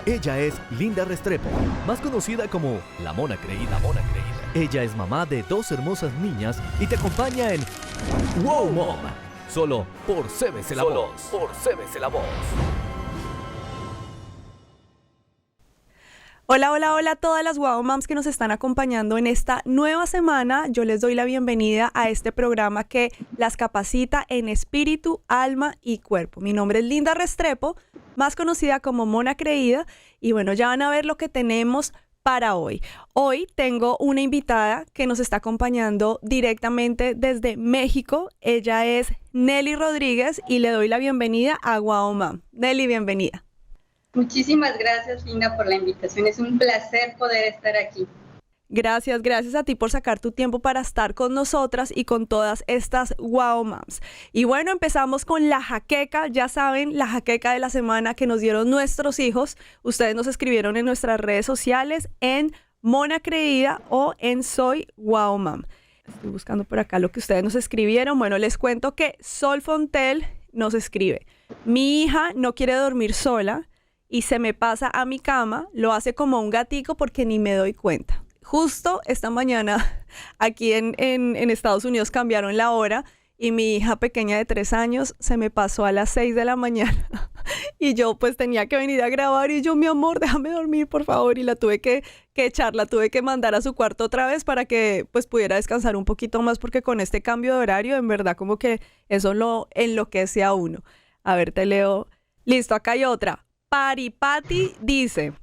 Ella es Linda Restrepo, más conocida como La Mona Creída. Ella es mamá de 2 hermosas niñas y te acompaña en Wow Mom, solo por CBC La Voz. Hola, hola, hola a todas las Wow Moms que nos están acompañando en esta nueva semana. Yo les doy la bienvenida a este programa que las capacita en espíritu, alma y cuerpo. Mi nombre es Linda Restrepo, más conocida como Mona Creída, y bueno, ya van a ver lo que tenemos para hoy. Hoy tengo una invitada que nos está acompañando directamente desde México. Ella es Nelly Rodríguez y le doy la bienvenida a Wow Mom. Nelly, bienvenida. Muchísimas gracias, Linda, por la invitación. Es un placer poder estar aquí. Gracias a ti por sacar tu tiempo para estar con nosotras y con todas estas Wow Moms. Y bueno, empezamos con la jaqueca. Ya saben, la jaqueca de la semana que nos dieron nuestros hijos. Ustedes nos escribieron en nuestras redes sociales en Mona Creída o en Soy Wow Mom. Estoy buscando por acá lo que ustedes nos escribieron. Bueno, les cuento que Sol Fontel nos escribe: mi hija no quiere dormir sola y se me pasa a mi cama, lo hace como un gatico porque ni me doy cuenta. Justo esta mañana aquí en Estados Unidos cambiaron la hora y mi hija pequeña de 3 años se me pasó a las 6 de la mañana y yo pues tenía que venir a grabar y yo, mi amor, déjame dormir por favor, y la tuve que echar, la tuve que mandar a su cuarto otra vez para que pues pudiera descansar un poquito más, porque con este cambio de horario en verdad como que eso lo enloquece a uno. A ver, te leo. Listo, acá hay otra. Paripati dice: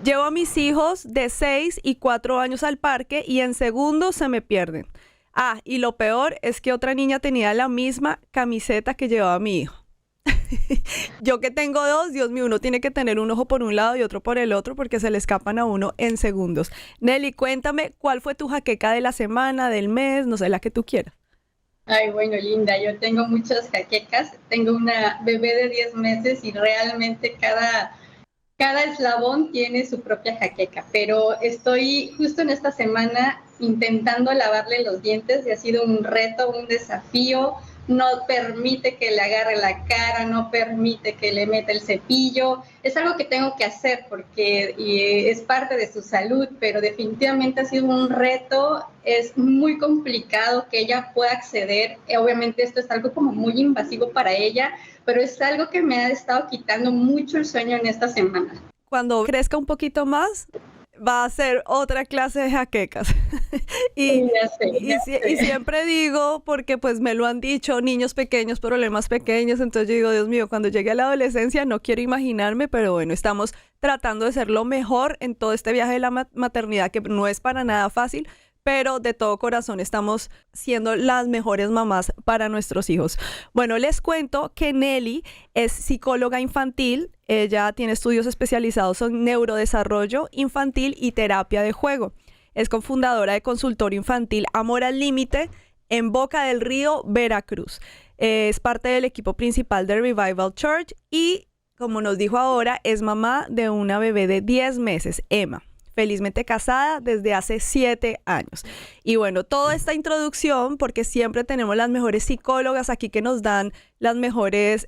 llevo a mis hijos de 6 y 4 años al parque y en segundos se me pierden. Ah, y lo peor es que otra niña tenía la misma camiseta que llevaba mi hijo. Yo que tengo 2, Dios mío, uno tiene que tener un ojo por un lado y otro por el otro porque se le escapan a uno en segundos. Nelly, cuéntame, ¿cuál fue tu jaqueca de la semana, del mes? No sé, la que tú quieras. Ay, bueno, Linda, yo tengo muchas jaquecas. Tengo una bebé de 10 meses y realmente cada eslabón tiene su propia jaqueca, pero estoy justo en esta semana intentando lavarle los dientes y ha sido un reto, un desafío. No permite que le agarre la cara, no permite que le meta el cepillo. Es algo que tengo que hacer porque es parte de su salud, pero definitivamente ha sido un reto. Es muy complicado que ella pueda acceder. Obviamente esto es algo como muy invasivo para ella, pero es algo que me ha estado quitando mucho el sueño en esta semana. Cuando crezca un poquito más, va a ser otra clase de jaquecas. y siempre digo, porque pues me lo han dicho, niños pequeños, problemas pequeños, entonces yo digo, Dios mío, cuando llegue a la adolescencia no quiero imaginarme, pero bueno, estamos tratando de ser lo mejor en todo este viaje de la maternidad, que no es para nada fácil, pero de todo corazón estamos siendo las mejores mamás para nuestros hijos. Bueno, les cuento que Nelly es psicóloga infantil. Ella tiene estudios especializados en neurodesarrollo infantil y terapia de juego. Es cofundadora de consultorio infantil Amor al Límite en Boca del Río, Veracruz. Es parte del equipo principal de Revival Church y, como nos dijo ahora, es mamá de una bebé de 10 meses, Emma. Felizmente casada desde hace 7 años. Y bueno, toda esta introducción, porque siempre tenemos las mejores psicólogas aquí que nos dan los mejores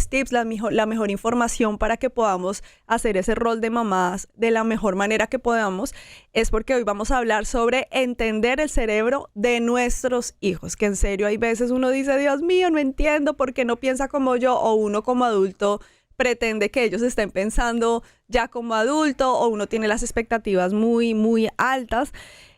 tips, la mejor información para que podamos hacer ese rol de mamás de la mejor manera que podamos, es porque hoy vamos a hablar sobre entender el cerebro de nuestros hijos, que en serio hay veces uno dice, Dios mío, no entiendo por qué no piensa como yo, o uno como adulto pretende que ellos estén pensando ya como adulto, o uno tiene las expectativas muy, muy altas.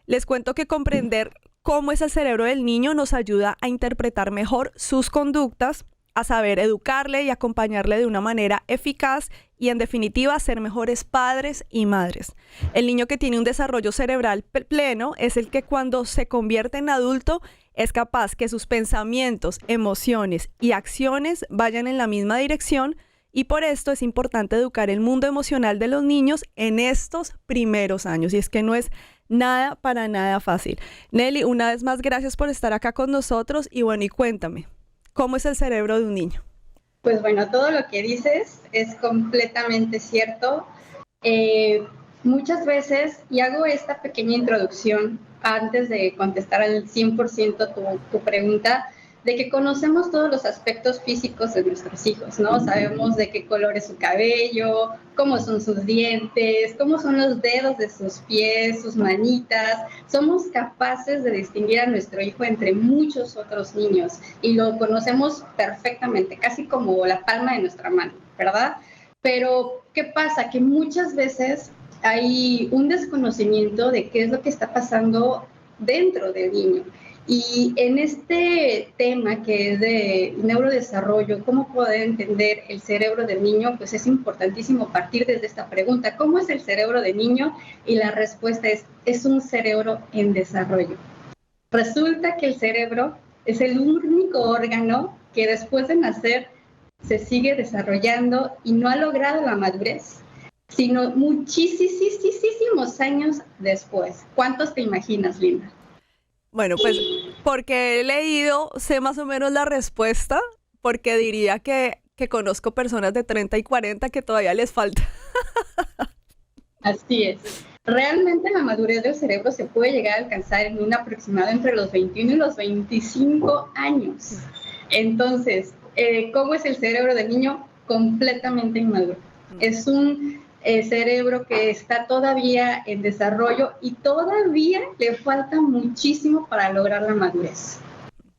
Les cuento que comprender cómo es el cerebro del niño nos ayuda a interpretar mejor sus conductas, a saber educarle y acompañarle de una manera eficaz y, en definitiva, ser mejores padres y madres. El niño que tiene un desarrollo cerebral pleno es el que, cuando se convierte en adulto, es capaz que sus pensamientos, emociones y acciones vayan en la misma dirección. Y por esto es importante educar el mundo emocional de los niños en estos primeros años. Y es que no es nada, para nada fácil. Nelly, una vez más, gracias por estar acá con nosotros. Y bueno, y cuéntame, ¿cómo es el cerebro de un niño? Pues bueno, todo lo que dices es completamente cierto. Muchas veces, y hago esta pequeña introducción antes de contestar al 100% tu pregunta, de que conocemos todos los aspectos físicos de nuestros hijos, ¿no? Sabemos de qué color es su cabello, cómo son sus dientes, cómo son los dedos de sus pies, sus manitas. Somos capaces de distinguir a nuestro hijo entre muchos otros niños y lo conocemos perfectamente, casi como la palma de nuestra mano, ¿verdad? Pero, ¿qué pasa? Que muchas veces hay un desconocimiento de qué es lo que está pasando dentro del niño. Y en este tema que es de neurodesarrollo, ¿cómo poder entender el cerebro del niño? Pues es importantísimo partir desde esta pregunta. ¿Cómo es el cerebro del niño? Y la respuesta es un cerebro en desarrollo. Resulta que el cerebro es el único órgano que después de nacer se sigue desarrollando y no ha logrado la madurez, sino muchísimos años después. ¿Cuántos te imaginas, Linda? Bueno, pues porque he leído, sé más o menos la respuesta, porque diría que conozco personas de 30 y 40 que todavía les falta. Así es. Realmente la madurez del cerebro se puede llegar a alcanzar en un aproximado entre los 21 y los 25 años. Entonces, ¿cómo es el cerebro del niño? Completamente inmaduro. Es un cerebro que está todavía en desarrollo y todavía le falta muchísimo para lograr la madurez.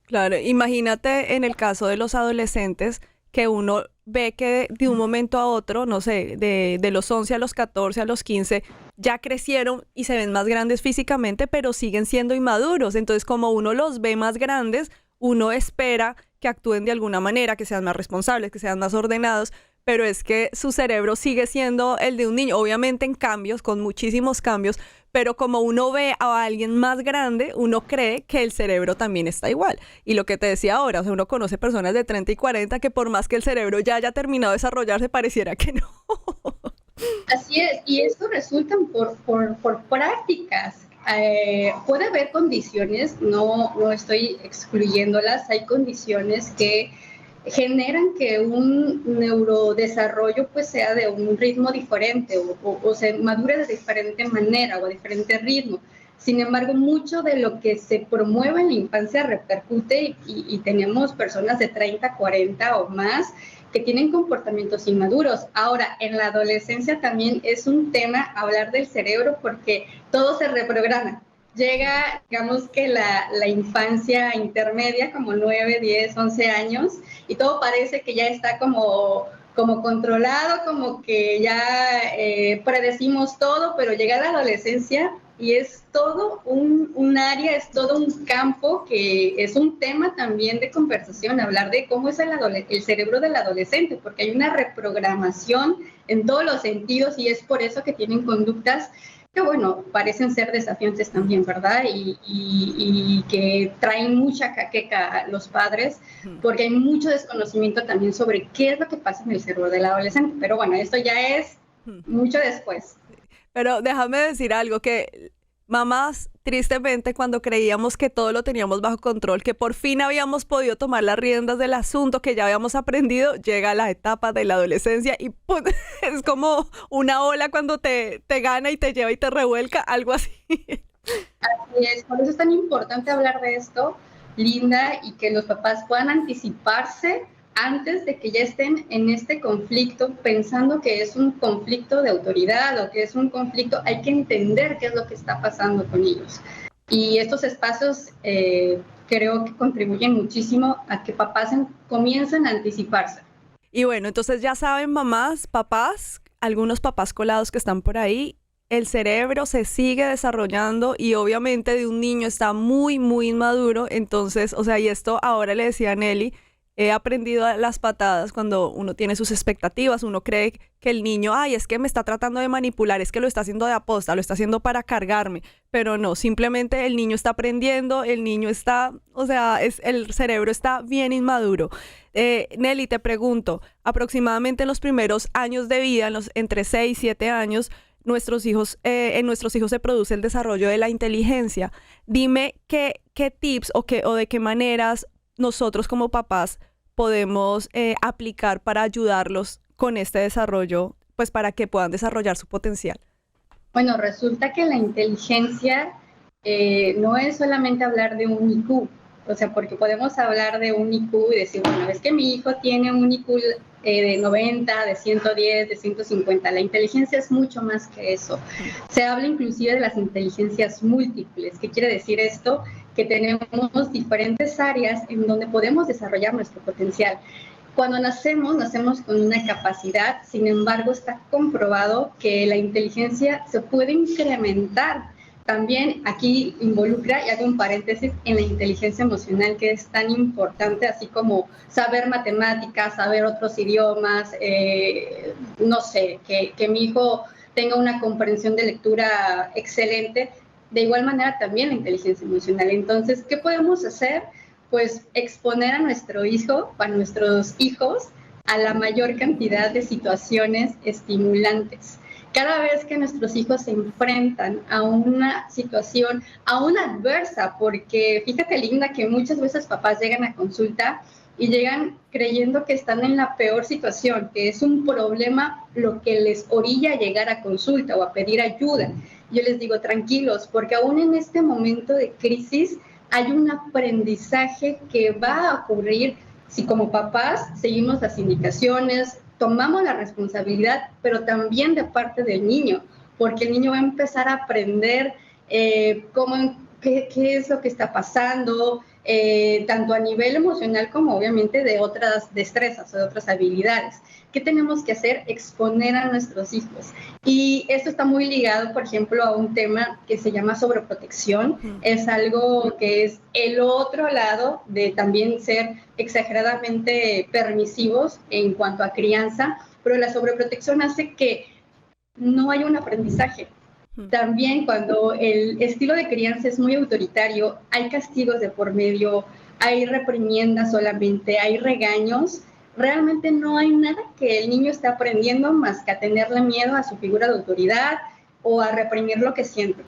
Claro, imagínate en el caso de los adolescentes que uno ve que de un momento a otro, no sé, de los 11 a los 14, a los 15, ya crecieron y se ven más grandes físicamente, pero siguen siendo inmaduros. Entonces, como uno los ve más grandes, uno espera que actúen de alguna manera, que sean más responsables, que sean más ordenados, pero es que su cerebro sigue siendo el de un niño, obviamente en cambios, con muchísimos cambios, pero como uno ve a alguien más grande, uno cree que el cerebro también está igual. Y lo que te decía ahora, o sea, uno conoce personas de 30 y 40 que por más que el cerebro ya haya terminado de desarrollarse, pareciera que no. Así es, y esto resulta por prácticas. Puede haber condiciones, no estoy excluyéndolas, hay condiciones que generan que un neurodesarrollo pues sea de un ritmo diferente o se madure de diferente manera o a diferente ritmo. Sin embargo, mucho de lo que se promueve en la infancia repercute y tenemos personas de 30, 40 o más que tienen comportamientos inmaduros. Ahora, en la adolescencia también es un tema hablar del cerebro porque todo se reprograma. Llega, digamos que la infancia intermedia, como 9, 10, 11 años, y todo parece que ya está como controlado, como que ya predecimos todo, pero llega la adolescencia y es todo un área, es todo un campo que es un tema también de conversación, hablar de cómo es el cerebro del adolescente, porque hay una reprogramación en todos los sentidos y es por eso que tienen conductas que, bueno, parecen ser desafiantes también, ¿verdad? Y que traen mucha jaqueca a los padres, porque hay mucho desconocimiento también sobre qué es lo que pasa en el cerebro del adolescente. Pero bueno, esto ya es mucho después. Pero déjame decir algo, que mamás, tristemente, cuando creíamos que todo lo teníamos bajo control, que por fin habíamos podido tomar las riendas del asunto, que ya habíamos aprendido, llega la etapa de la adolescencia y ¡pum! Es como una ola cuando te gana y te lleva y te revuelca, algo así. Así es, por eso es tan importante hablar de esto, Linda, y que los papás puedan anticiparse antes de que ya estén en este conflicto, pensando que es un conflicto de autoridad o que es un conflicto, hay que entender qué es lo que está pasando con ellos. Y estos espacios creo que contribuyen muchísimo a que papás comiencen a anticiparse. Y bueno, entonces ya saben, mamás, papás, algunos papás colados que están por ahí, el cerebro se sigue desarrollando y obviamente de un niño está muy, muy inmaduro. Entonces, o sea, y esto ahora le decía a Nelly, he aprendido a las patadas cuando uno tiene sus expectativas, uno cree que el niño, ay, es que me está tratando de manipular, es que lo está haciendo de aposta, lo está haciendo para cargarme, pero no, simplemente el niño está aprendiendo, el niño está, o sea, el cerebro está bien inmaduro. Nelly, te pregunto, aproximadamente en los primeros años de vida, entre 6 y 7 años, en nuestros hijos se produce el desarrollo de la inteligencia. Dime qué tips o de qué maneras nosotros como papás podemos aplicar para ayudarlos con este desarrollo, pues para que puedan desarrollar su potencial. Bueno, resulta que la inteligencia no es solamente hablar de un IQ O sea, porque podemos hablar de un IQ y decir, bueno, es que mi hijo tiene un IQ de 90, de 110, de 150. La inteligencia es mucho más que eso. Se habla inclusive de las inteligencias múltiples. ¿Qué quiere decir esto? Que tenemos diferentes áreas en donde podemos desarrollar nuestro potencial. Cuando nacemos con una capacidad, sin embargo, está comprobado que la inteligencia se puede incrementar. También aquí involucra, y hago un paréntesis, en la inteligencia emocional, que es tan importante, así como saber matemáticas, saber otros idiomas, no sé, que mi hijo tenga una comprensión de lectura excelente. De igual manera también la inteligencia emocional. Entonces, ¿qué podemos hacer? Pues exponer a nuestro hijo, a nuestros hijos, a la mayor cantidad de situaciones estimulantes. Cada vez que nuestros hijos se enfrentan a una situación, aún adversa, porque fíjate, Linda, que muchas veces papás llegan a consulta y llegan creyendo que están en la peor situación, que es un problema lo que les orilla a llegar a consulta o a pedir ayuda. Yo les digo, tranquilos, porque aún en este momento de crisis hay un aprendizaje que va a ocurrir si como papás seguimos las indicaciones, tomamos la responsabilidad, pero también de parte del niño, porque el niño va a empezar a aprender qué es lo que está pasando, tanto a nivel emocional como obviamente de otras destrezas o de otras habilidades. ¿Qué tenemos que hacer? Exponer a nuestros hijos. Y esto está muy ligado, por ejemplo, a un tema que se llama sobreprotección. Es algo que es el otro lado de también ser exageradamente permisivos en cuanto a crianza, pero la sobreprotección hace que no haya un aprendizaje. También cuando el estilo de crianza es muy autoritario, hay castigos de por medio, hay reprimiendas solamente, hay regaños, realmente no hay nada que el niño esté aprendiendo más que a tenerle miedo a su figura de autoridad o a reprimir lo que siente.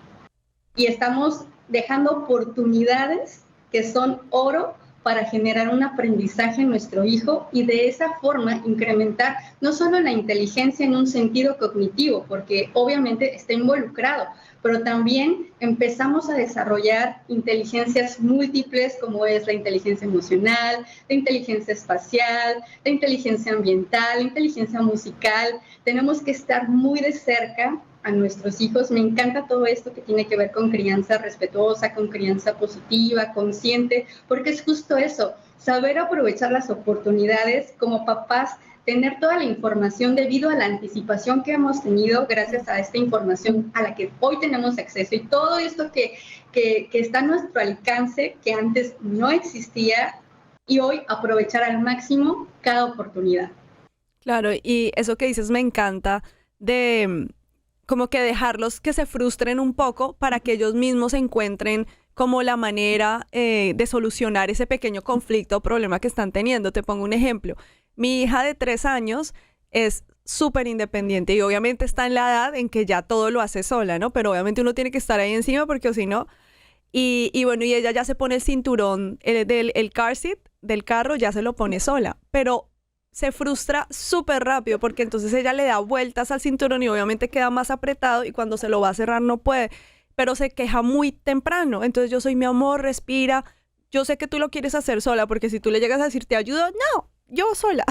Y estamos dejando oportunidades que son oro para generar un aprendizaje en nuestro hijo y de esa forma incrementar no solo la inteligencia en un sentido cognitivo, porque obviamente está involucrado, pero también empezamos a desarrollar inteligencias múltiples como es la inteligencia emocional, la inteligencia espacial, la inteligencia ambiental, la inteligencia musical. Tenemos que estar muy de cerca a nuestros hijos. Me encanta todo esto que tiene que ver con crianza respetuosa, con crianza positiva, consciente, porque es justo eso, saber aprovechar las oportunidades como papás, tener toda la información debido a la anticipación que hemos tenido gracias a esta información a la que hoy tenemos acceso y todo esto que está a nuestro alcance, que antes no existía, y hoy aprovechar al máximo cada oportunidad. Claro, y eso que dices me encanta de como que dejarlos que se frustren un poco para que ellos mismos encuentren como la manera de solucionar ese pequeño conflicto o problema que están teniendo. Te pongo un ejemplo. Mi hija de 3 años es súper independiente y obviamente está en la edad en que ya todo lo hace sola, ¿no? Pero obviamente uno tiene que estar ahí encima porque si no... Y bueno, y ella ya se pone el cinturón del car seat del carro, ya se lo pone sola. Pero se frustra súper rápido porque entonces ella le da vueltas al cinturón y obviamente queda más apretado y cuando se lo va a cerrar no puede, pero se queja muy temprano. Entonces yo soy, mi amor, respira, yo sé que tú lo quieres hacer sola porque si tú le llegas a decir te ayudo, no, yo sola.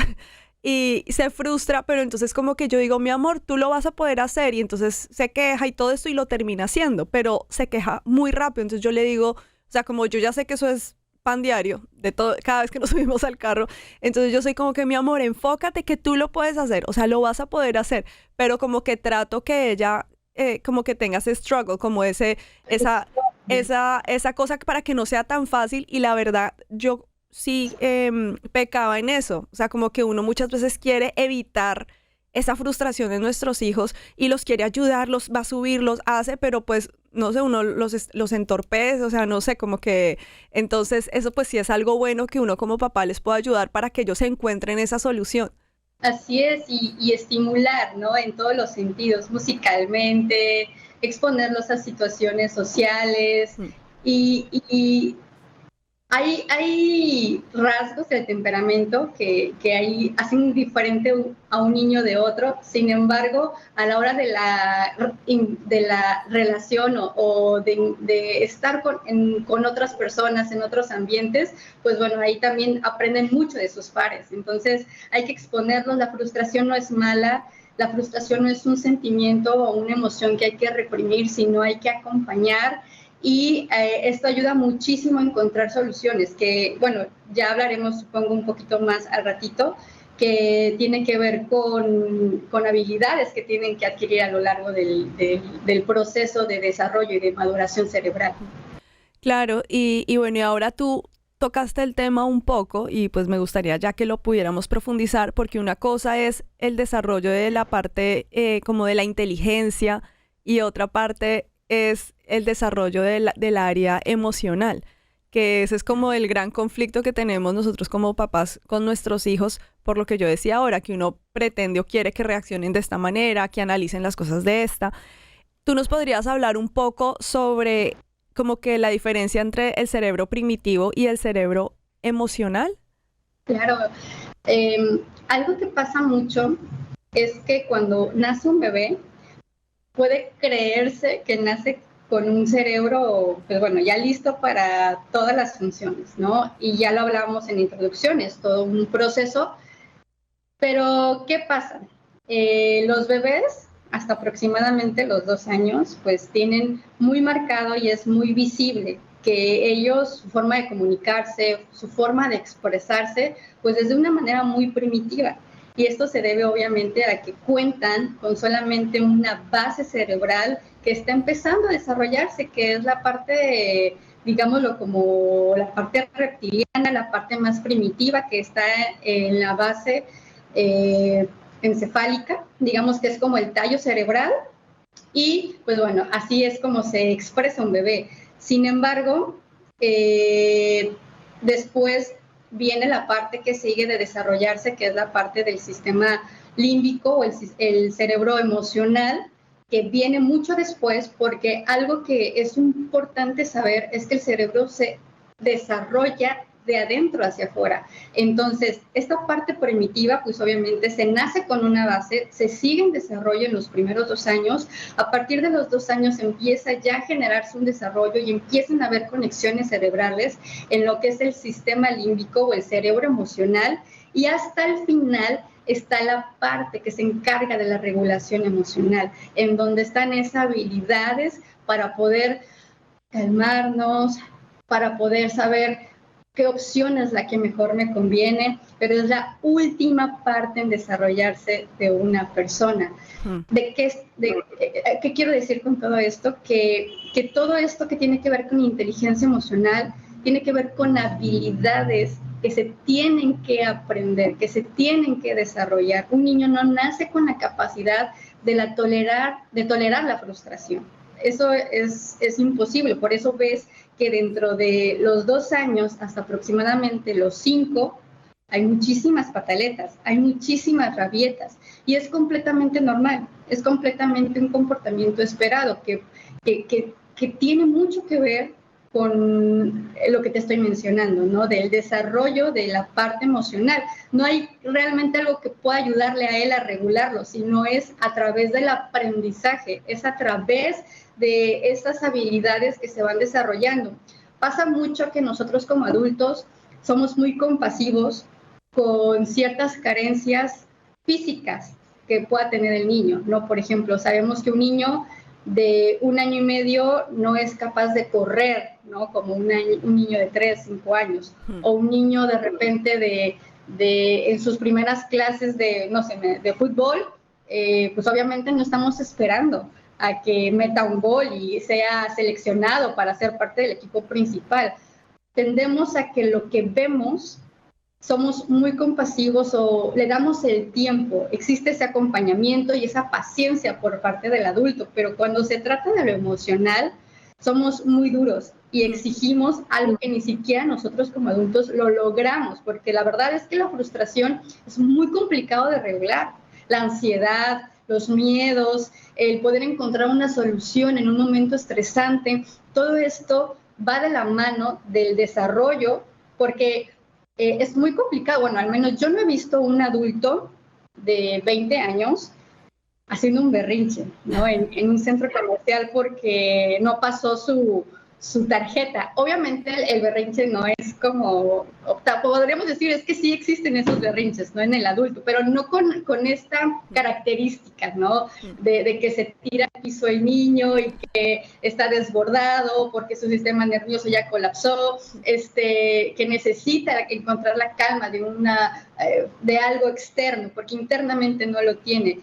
Y se frustra, pero entonces como que yo digo, mi amor, tú lo vas a poder hacer y entonces se queja y todo esto y lo termina haciendo, pero se queja muy rápido. Entonces yo le digo, o sea, como yo ya sé que eso es pan diario de todo, cada vez que nos subimos al carro, entonces yo soy como que mi amor, enfócate que tú lo puedes hacer, o sea, lo vas a poder hacer, pero como que trato que ella como que tenga ese struggle, como esa cosa para que no sea tan fácil. Y la verdad yo sí pecaba en eso, o sea, como que uno muchas veces quiere evitar esa frustración en nuestros hijos y los quiere ayudar, los va a subir, los hace, pero pues no sé, uno los entorpece, o sea, no sé, como que entonces eso pues sí es algo bueno que uno como papá les pueda ayudar para que ellos encuentren esa solución. Así es, y estimular, ¿no? En todos los sentidos, musicalmente, exponerlos a situaciones sociales y Hay rasgos del temperamento que hacen diferente a un niño de otro. Sin embargo, a la hora de la relación o de estar con otras personas, en otros ambientes, pues bueno, ahí también aprenden mucho de sus pares. Entonces, hay que exponerlos. La frustración no es mala. La frustración no es un sentimiento o una emoción que hay que reprimir, sino hay que acompañar. Y esto ayuda muchísimo a encontrar soluciones, que, bueno, ya hablaremos, supongo, un poquito más al ratito, que tiene que ver con habilidades que tienen que adquirir a lo largo del proceso de desarrollo y de maduración cerebral. Claro, y bueno, y ahora tú tocaste el tema un poco y pues me gustaría ya que lo pudiéramos profundizar, porque una cosa es el desarrollo de la parte como de la inteligencia y otra parte es el desarrollo del área emocional, que ese es como el gran conflicto que tenemos nosotros como papás con nuestros hijos, por lo que yo decía ahora, que uno pretende o quiere que reaccionen de esta manera, que analicen las cosas de esta. ¿Tú nos podrías hablar un poco sobre como que la diferencia entre el cerebro primitivo y el cerebro emocional? Claro, algo que pasa mucho es que cuando nace un bebé, puede creerse que nace con un cerebro, pues bueno, ya listo para todas las funciones, ¿no? Y ya lo hablábamos en introducciones, todo un proceso. Pero, ¿qué pasa? Los bebés, hasta aproximadamente los 2 años, pues tienen muy marcado y es muy visible que ellos, su forma de comunicarse, su forma de expresarse, pues es de una manera muy primitiva. Y esto se debe obviamente a que cuentan con solamente una base cerebral que está empezando a desarrollarse, que es la parte, digámoslo como la parte reptiliana, la parte más primitiva que está en la base encefálica, digamos que es como el tallo cerebral. Y pues bueno, así es como se expresa un bebé. Sin embargo, después viene la parte que sigue de desarrollarse, que es la parte del sistema límbico o el cerebro emocional, que viene mucho después, porque algo que es importante saber es que el cerebro se desarrolla de adentro hacia afuera. Entonces, esta parte primitiva, pues obviamente se nace con una base, se sigue en desarrollo en los primeros 2 años. A partir de los 2 años empieza ya a generarse un desarrollo y empiezan a haber conexiones cerebrales en lo que es el sistema límbico o el cerebro emocional, y hasta el final está la parte que se encarga de la regulación emocional, en donde están esas habilidades para poder calmarnos, para poder saber qué opción es la que mejor me conviene, pero es la última parte en desarrollarse de una persona. ¿Qué quiero decir con todo esto? Que todo esto que tiene que ver con inteligencia emocional tiene que ver con habilidades que se tienen que aprender, que se tienen que desarrollar. Un niño no nace con la capacidad de tolerar la frustración. Eso es imposible, por eso ves que dentro de los 2 años hasta aproximadamente los 5, hay muchísimas pataletas, hay muchísimas rabietas, y es completamente normal, es completamente un comportamiento esperado que tiene mucho que ver con lo que te estoy mencionando, ¿no? Del desarrollo de la parte emocional. No hay realmente algo que pueda ayudarle a él a regularlo, sino es a través del aprendizaje, es a través de estas habilidades que se van desarrollando. Pasa mucho que nosotros como adultos somos muy compasivos con ciertas carencias físicas que pueda tener el niño, ¿no? Por ejemplo, sabemos que un niño de 1 año y medio no es capaz de correr, ¿no? Como un niño de 3, 5 años, o un niño de repente en sus primeras clases de fútbol, pues obviamente no estamos esperando a que meta un gol y sea seleccionado para ser parte del equipo principal. Tendemos a que lo que vemos somos muy compasivos o le damos el tiempo, existe ese acompañamiento y esa paciencia por parte del adulto, pero cuando se trata de lo emocional, somos muy duros y exigimos algo que ni siquiera nosotros como adultos lo logramos, porque la verdad es que la frustración es muy complicado de regular. La ansiedad, los miedos, el poder encontrar una solución en un momento estresante, todo esto va de la mano del desarrollo, porque es muy complicado. Bueno, al menos yo no he visto un adulto de 20 años haciendo un berrinche, ¿no? En un centro comercial porque no pasó su tarjeta. Obviamente el berrinche no es como, podríamos decir, es que sí existen esos berrinches, ¿no? En el adulto, pero no con esta característica, ¿no? De que se tira al piso el niño y que está desbordado porque su sistema nervioso ya colapsó, que necesita encontrar la calma de algo externo, porque internamente no lo tiene.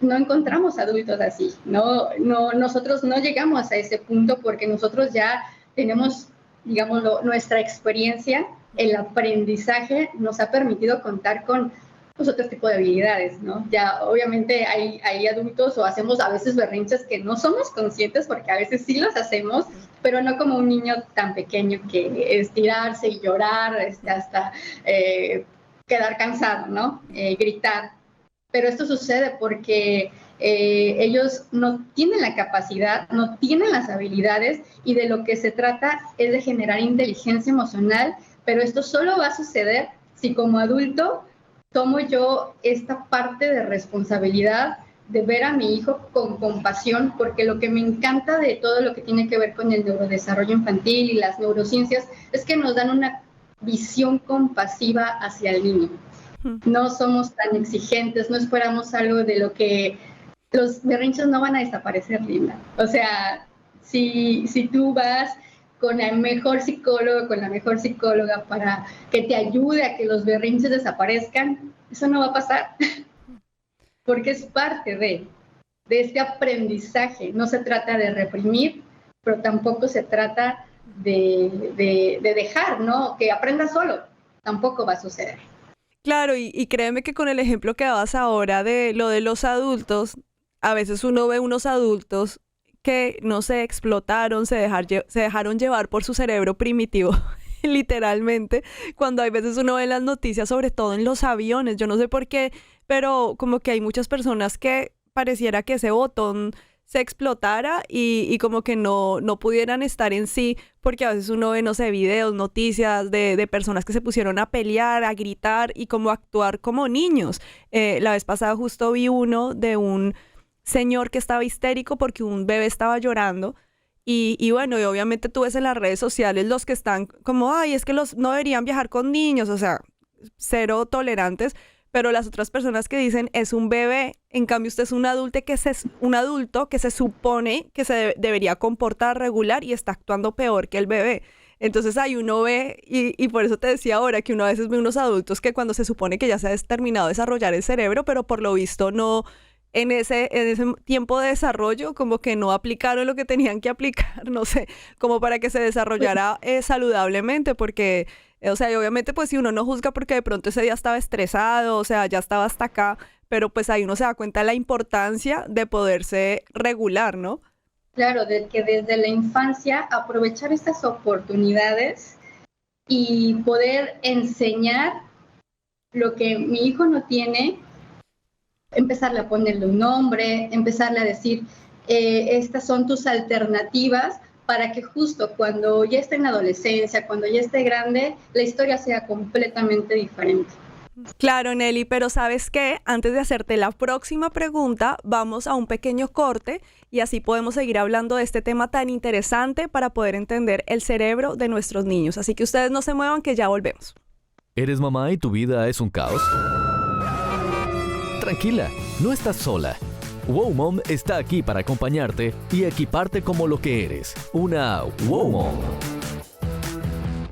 No encontramos adultos así, nosotros no llegamos a ese punto porque nosotros ya tenemos, digamos, nuestra experiencia, el aprendizaje nos ha permitido contar con otro tipo de habilidades, ¿no? Ya obviamente hay adultos o hacemos a veces berrinches que no somos conscientes porque a veces sí los hacemos, pero no como un niño tan pequeño que estirarse y llorar hasta quedar cansado, ¿no? Gritar. Pero esto sucede porque ellos no tienen la capacidad, no tienen las habilidades y de lo que se trata es de generar inteligencia emocional, pero esto solo va a suceder si como adulto tomo yo esta parte de responsabilidad de ver a mi hijo con compasión, porque lo que me encanta de todo lo que tiene que ver con el neurodesarrollo infantil y las neurociencias es que nos dan una visión compasiva hacia el niño. No somos tan exigentes, no esperamos algo de lo que los berrinches no van a desaparecer, Linda. O sea, si tú vas con el mejor psicólogo, con la mejor psicóloga para que te ayude a que los berrinches desaparezcan, eso no va a pasar. Porque es parte de este aprendizaje. No se trata de reprimir, pero tampoco se trata de dejar, ¿no? Que aprenda solo. Tampoco va a suceder. Claro, y créeme que con el ejemplo que dabas ahora de lo de los adultos, a veces uno ve unos adultos que no se explotaron, se dejaron llevar por su cerebro primitivo, literalmente, cuando hay veces uno ve las noticias, sobre todo en los aviones, yo no sé por qué, pero como que hay muchas personas que pareciera que ese botón se explotara y como que no pudieran estar en sí, porque a veces uno ve, no sé, videos, noticias de personas que se pusieron a pelear, a gritar y como actuar como niños. La vez pasada justo vi uno de un señor que estaba histérico porque un bebé estaba llorando y bueno, y obviamente tú ves en las redes sociales los que están como, ay, es que no deberían viajar con niños, o sea, cero tolerantes. Pero las otras personas que dicen es un bebé, en cambio usted es un adulto que se supone que se debería comportar regular y está actuando peor que el bebé. Entonces ahí uno ve, y por eso te decía ahora que uno a veces ve unos adultos que cuando se supone que ya se ha terminado de desarrollar el cerebro, pero por lo visto no, en ese tiempo de desarrollo como que no aplicaron lo que tenían que aplicar, no sé, como para que se desarrollara saludablemente, porque... O sea, y obviamente pues si uno no juzga porque de pronto ese día estaba estresado, o sea, ya estaba hasta acá, pero pues ahí uno se da cuenta de la importancia de poderse regular, ¿no? Claro, de que desde la infancia aprovechar estas oportunidades y poder enseñar lo que mi hijo no tiene, empezarle a ponerle un nombre, empezarle a decir, estas son tus alternativas, para que justo cuando ya esté en la adolescencia, cuando ya esté grande, la historia sea completamente diferente. Claro, Nelly, pero ¿sabes qué? Antes de hacerte la próxima pregunta, vamos a un pequeño corte y así podemos seguir hablando de este tema tan interesante para poder entender el cerebro de nuestros niños. Así que ustedes no se muevan, que ya volvemos. ¿Eres mamá y tu vida es un caos? Tranquila, no estás sola. Wow Mom está aquí para acompañarte y equiparte como lo que eres, una Wow Mom.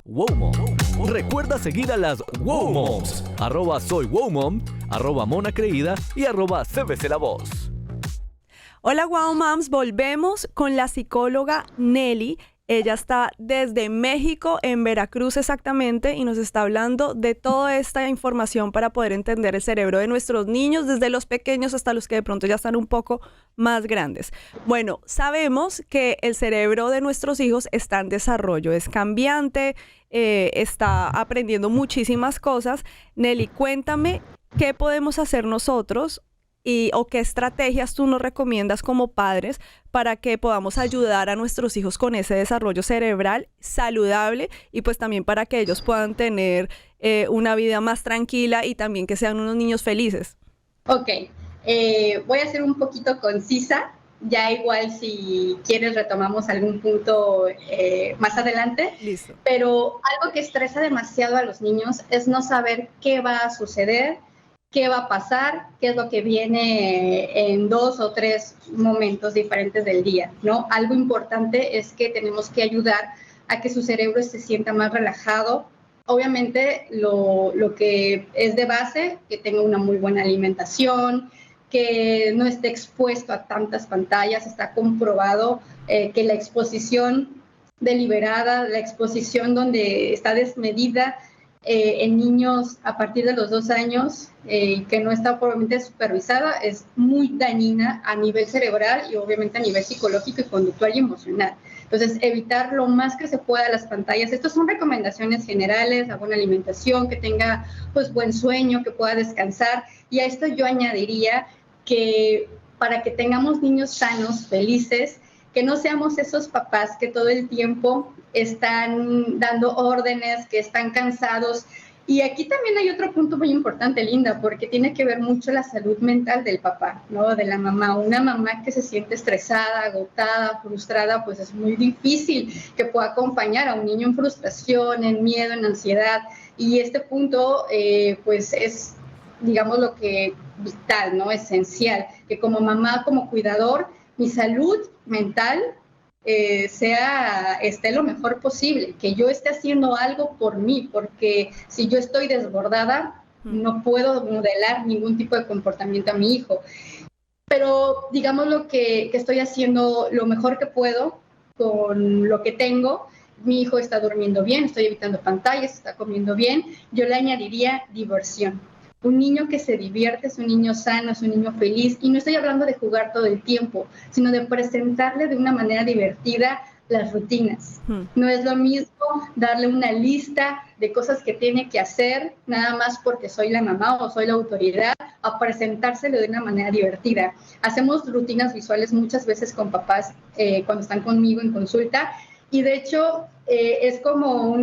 Wow Mom. Recuerda seguir a las Wow Moms, @soywowmom, @monacreída y @cbclavoz. Hola Wow Moms, volvemos con la psicóloga Nelly. Ella está desde México, en Veracruz exactamente, y nos está hablando de toda esta información para poder entender el cerebro de nuestros niños, desde los pequeños hasta los que de pronto ya están un poco más grandes. Bueno, sabemos que el cerebro de nuestros hijos está en desarrollo, es cambiante, está aprendiendo muchísimas cosas. Nelly, cuéntame qué podemos hacer nosotros o qué estrategias tú nos recomiendas como padres para que podamos ayudar a nuestros hijos con ese desarrollo cerebral saludable y pues también para que ellos puedan tener una vida más tranquila y también que sean unos niños felices? Ok, voy a ser un poquito concisa. Ya igual si quieres retomamos algún punto más adelante. Listo. Pero algo que estresa demasiado a los niños es no saber qué va a suceder, qué va a pasar, qué es lo que viene en 2 o 3 momentos diferentes del día, ¿no? Algo importante es que tenemos que ayudar a que su cerebro se sienta más relajado. Obviamente lo que es de base, que tenga una muy buena alimentación, que no esté expuesto a tantas pantallas. Está comprobado que la exposición deliberada, la exposición donde está desmedida en niños a partir de los 2 años, que no está probablemente supervisada, es muy dañina a nivel cerebral y obviamente a nivel psicológico y conductual y emocional. Entonces, evitar lo más que se pueda las pantallas. Estas son recomendaciones generales: la buena alimentación, que tenga pues buen sueño, que pueda descansar. Y a esto yo añadiría que para que tengamos niños sanos, felices, que no seamos esos papás que todo el tiempo están dando órdenes, que están cansados. Y aquí también hay otro punto muy importante, Linda, porque tiene que ver mucho la salud mental del papá, ¿no? De la mamá. Una mamá que se siente estresada, agotada, frustrada, pues es muy difícil que pueda acompañar a un niño en frustración, en miedo, en ansiedad. Y este punto, pues es, digamos, lo que vital, ¿no? Esencial, que como mamá, como cuidador, mi salud mental esté lo mejor posible, que yo esté haciendo algo por mí, porque si yo estoy desbordada, no puedo modelar ningún tipo de comportamiento a mi hijo. Pero digamos lo que estoy haciendo lo mejor que puedo con lo que tengo. Mi hijo está durmiendo bien, estoy evitando pantallas, está comiendo bien. Yo le añadiría diversión. Un niño que se divierte es un niño sano, es un niño feliz. Y no estoy hablando de jugar todo el tiempo, sino de presentarle de una manera divertida las rutinas. No es lo mismo darle una lista de cosas que tiene que hacer nada más porque soy la mamá o soy la autoridad, a presentárselo de una manera divertida. Hacemos rutinas visuales muchas veces con papás cuando están conmigo en consulta, y de hecho es como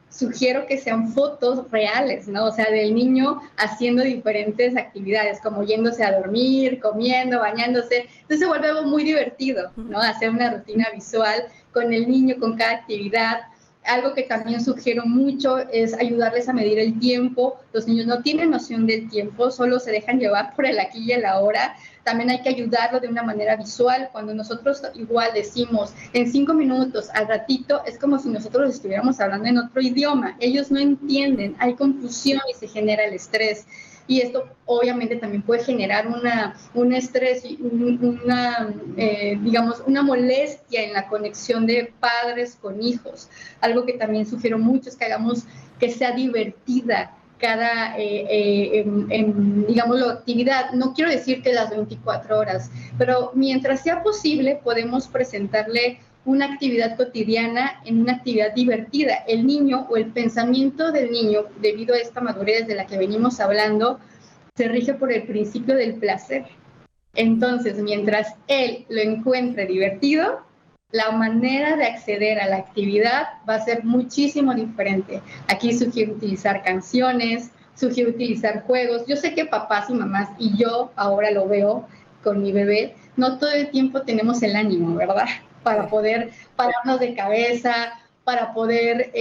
sugiero que sean fotos reales, ¿no? O sea, del niño haciendo diferentes actividades, como yéndose a dormir, comiendo, bañándose. Entonces se vuelve algo muy divertido, ¿no? Hacer una rutina visual con el niño, con cada actividad. Algo que también sugiero mucho es ayudarles a medir el tiempo. Los niños no tienen noción del tiempo, solo se dejan llevar por el aquí y el ahora. También hay que ayudarlo de una manera visual. Cuando nosotros igual decimos en 5 minutos, al ratito, es como si nosotros estuviéramos hablando en otro idioma. Ellos no entienden, hay confusión y se genera el estrés. Y esto obviamente también puede generar un estrés, digamos, una molestia en la conexión de padres con hijos. Algo que también sugiero mucho es que hagamos que sea divertida cada, digamos, la actividad. No quiero decir que las 24 horas, pero mientras sea posible podemos presentarle una actividad cotidiana en una actividad divertida. El niño o el pensamiento del niño, debido a esta madurez de la que venimos hablando, se rige por el principio del placer. Entonces, mientras él lo encuentre divertido, la manera de acceder a la actividad va a ser muchísimo diferente. Aquí sugiero utilizar canciones, sugiero utilizar juegos. Yo sé que papás y mamás, y yo ahora lo veo con mi bebé, no todo el tiempo tenemos el ánimo, ¿verdad? Para poder pararnos de cabeza, para poder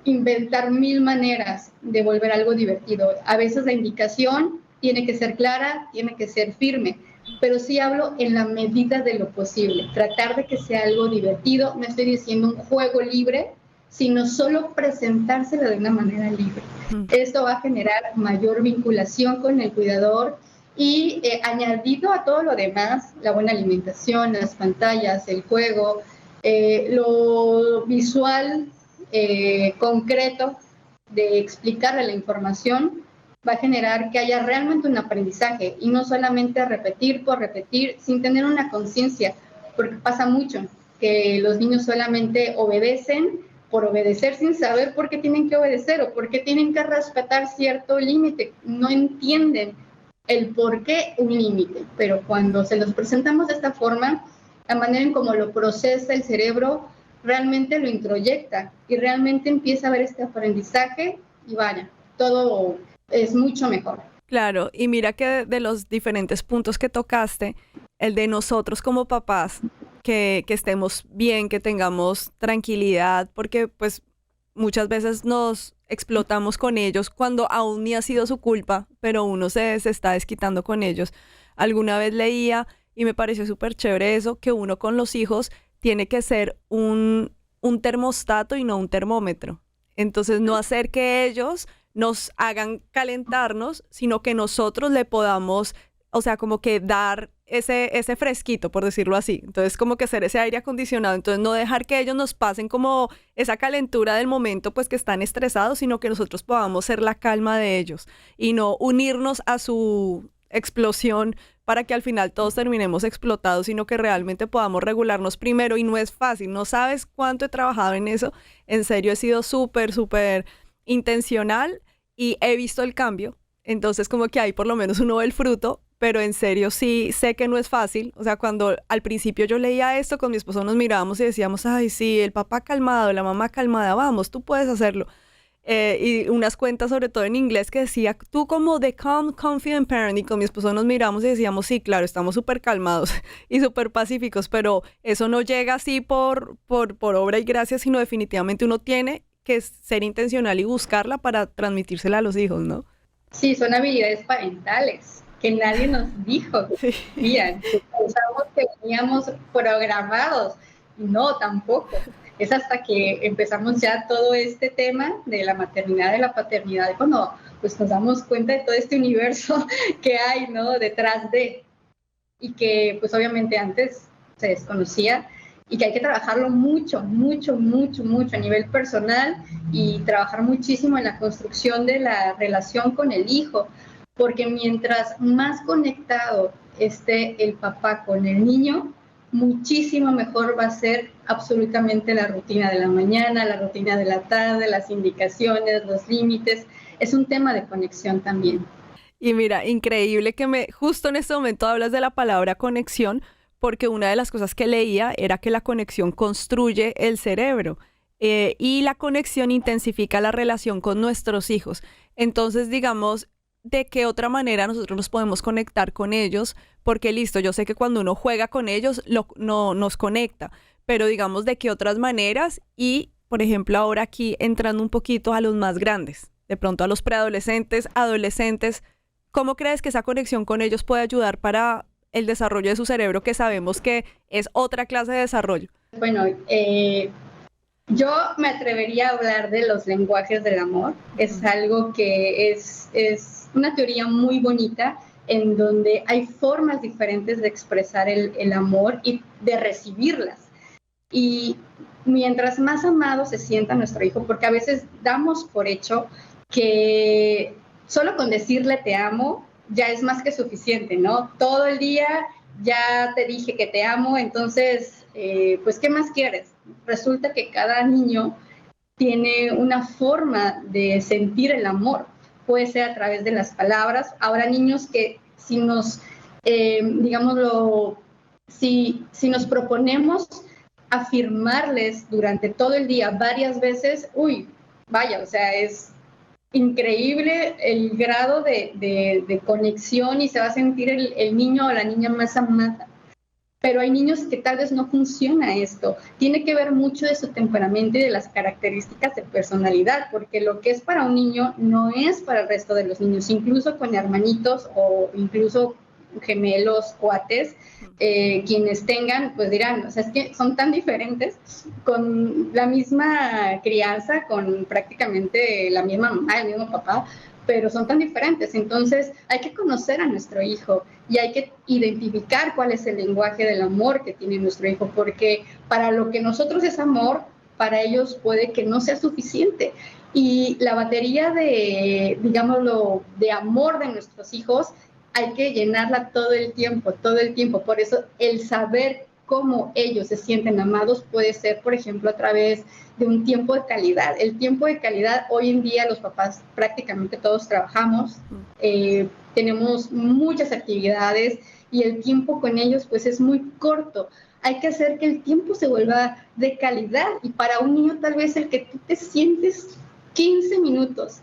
inventar 1000 maneras de volver algo divertido. A veces la indicación tiene que ser clara, tiene que ser firme, pero sí hablo en la medida de lo posible. Tratar de que sea algo divertido. No estoy diciendo un juego libre, sino solo presentárselo de una manera libre. Esto va a generar mayor vinculación con el cuidador y añadido a todo lo demás, la buena alimentación, las pantallas, el juego, lo visual concreto de explicarle la información, va a generar que haya realmente un aprendizaje y no solamente repetir por repetir sin tener una conciencia, porque pasa mucho que los niños solamente obedecen por obedecer sin saber por qué tienen que obedecer o por qué tienen que respetar cierto límite. No entienden el por qué un límite, pero cuando se los presentamos de esta forma, la manera en cómo lo procesa el cerebro realmente lo introyecta y realmente empieza a ver este aprendizaje y vaya, todo es mucho mejor. Claro, y mira que de los diferentes puntos que tocaste, el de nosotros como papás, que estemos bien, que tengamos tranquilidad, porque pues muchas veces nos explotamos con ellos cuando aún ni ha sido su culpa, pero uno se está desquitando con ellos. Alguna vez leía y me pareció súper chévere eso, que uno con los hijos tiene que ser un termostato y no un termómetro. Entonces no hacer que ellos nos hagan calentarnos, sino que nosotros le podamos, o sea, como que dar ese fresquito, por decirlo así. Entonces, como que ser ese aire acondicionado. Entonces, no dejar que ellos nos pasen como esa calentura del momento, pues que están estresados, sino que nosotros podamos ser la calma de ellos y no unirnos a su explosión para que al final todos terminemos explotados, sino que realmente podamos regularnos primero. Y no es fácil, no sabes cuánto he trabajado en eso. En serio, he sido súper intencional y he visto el cambio. Entonces, como que ahí por lo menos uno ve el fruto, pero en serio sí sé que no es fácil. O sea, cuando al principio yo leía esto, con mi esposo nos mirábamos y decíamos, ay, sí, el papá calmado, la mamá calmada, vamos, tú puedes hacerlo. Y unas cuentas, sobre todo en inglés, que decía, tú como the calm, confident parent, y con mi esposo nos miramos y decíamos, sí, claro, estamos súper calmados y súper pacíficos, pero eso no llega así por obra y gracia, sino definitivamente uno tiene que ser intencional y buscarla para transmitírsela a los hijos, ¿no? Sí, son habilidades parentales que nadie nos dijo que existían, que pensamos que veníamos programados. No, tampoco. Es hasta que empezamos ya todo este tema de la maternidad, de la paternidad, cuando pues nos damos cuenta de todo este universo que hay, ¿no?, detrás de, y que pues obviamente antes se desconocía, y que hay que trabajarlo mucho a nivel personal y trabajar muchísimo en la construcción de la relación con el hijo, porque mientras más conectado esté el papá con el niño, muchísimo mejor va a ser absolutamente la rutina de la mañana, la rutina de la tarde, las indicaciones, los límites. Es un tema de conexión también. Y mira, increíble que justo en este momento hablas de la palabra conexión, porque una de las cosas que leía era que la conexión construye el cerebro y la conexión intensifica la relación con nuestros hijos. Entonces, digamos, ¿de qué otra manera nosotros nos podemos conectar con ellos? Porque listo, yo sé que cuando uno juega con ellos no nos conecta, pero digamos, ¿de qué otras maneras? Y, por ejemplo, ahora aquí entrando un poquito a los más grandes, de pronto a los preadolescentes, adolescentes, ¿cómo crees que esa conexión con ellos puede ayudar para el desarrollo de su cerebro, que sabemos que es otra clase de desarrollo? Bueno, yo me atrevería a hablar de los lenguajes del amor. Es algo que es una teoría muy bonita, en donde hay formas diferentes de expresar el amor y de recibirlas. Y mientras más amado se sienta nuestro hijo, porque a veces damos por hecho que solo con decirle te amo ya es más que suficiente, ¿no? Todo el día ya te dije que te amo, entonces, pues, ¿qué más quieres? Resulta que cada niño tiene una forma de sentir el amor. Puede ser a través de las palabras. Habrá niños que si nos, digámoslo, si nos proponemos afirmarles durante todo el día varias veces, vaya, o sea, es increíble el grado de conexión y se va a sentir el niño o la niña más amada. Pero hay niños que tal vez no funciona esto. Tiene que ver mucho de su temperamento y de las características de personalidad, porque lo que es para un niño no es para el resto de los niños, incluso con hermanitos o incluso gemelos, cuates, quienes tengan, pues dirán, o sea, es que son tan diferentes, con la misma crianza, con prácticamente la misma mamá, el mismo papá, pero son tan diferentes. Entonces hay que conocer a nuestro hijo y hay que identificar cuál es el lenguaje del amor que tiene nuestro hijo, porque para lo que nosotros es amor, para ellos puede que no sea suficiente. Y la batería de, digámoslo, de amor de nuestros hijos hay que llenarla todo el tiempo. Por eso el saber cómo ellos se sienten amados puede ser, por ejemplo, a través de un tiempo de calidad. El tiempo de calidad, hoy en día los papás prácticamente todos trabajamos, tenemos muchas actividades y el tiempo con ellos pues es muy corto. Hay que hacer que el tiempo se vuelva de calidad y para un niño tal vez el que tú te sientes 15 minutos,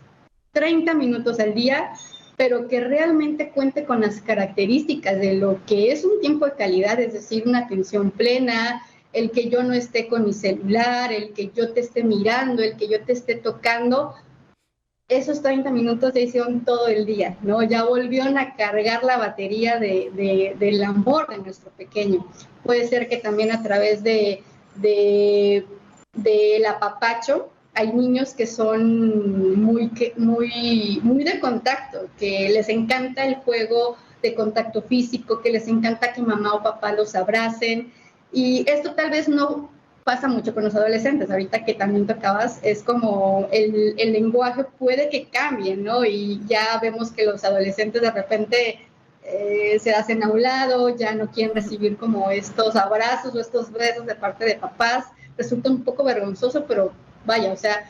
30 minutos al día, pero que realmente cuente con las características de lo que es un tiempo de calidad, es decir, una atención plena, el que yo no esté con mi celular, el que yo te esté mirando, el que yo te esté tocando. Esos 30 minutos se hicieron todo el día, ¿no? Ya volvieron a cargar la batería del amor de nuestro pequeño. Puede ser que también a través del apapacho, hay niños que son muy de contacto, que les encanta el juego de contacto físico, que les encanta que mamá o papá los abracen. Y esto tal vez no pasa mucho con los adolescentes. Ahorita que también tocabas, es como el lenguaje puede que cambie, ¿no? Y ya vemos que los adolescentes de repente se hacen a un lado, ya no quieren recibir como estos abrazos o estos besos de parte de papás. Resulta un poco vergonzoso, pero vaya, o sea,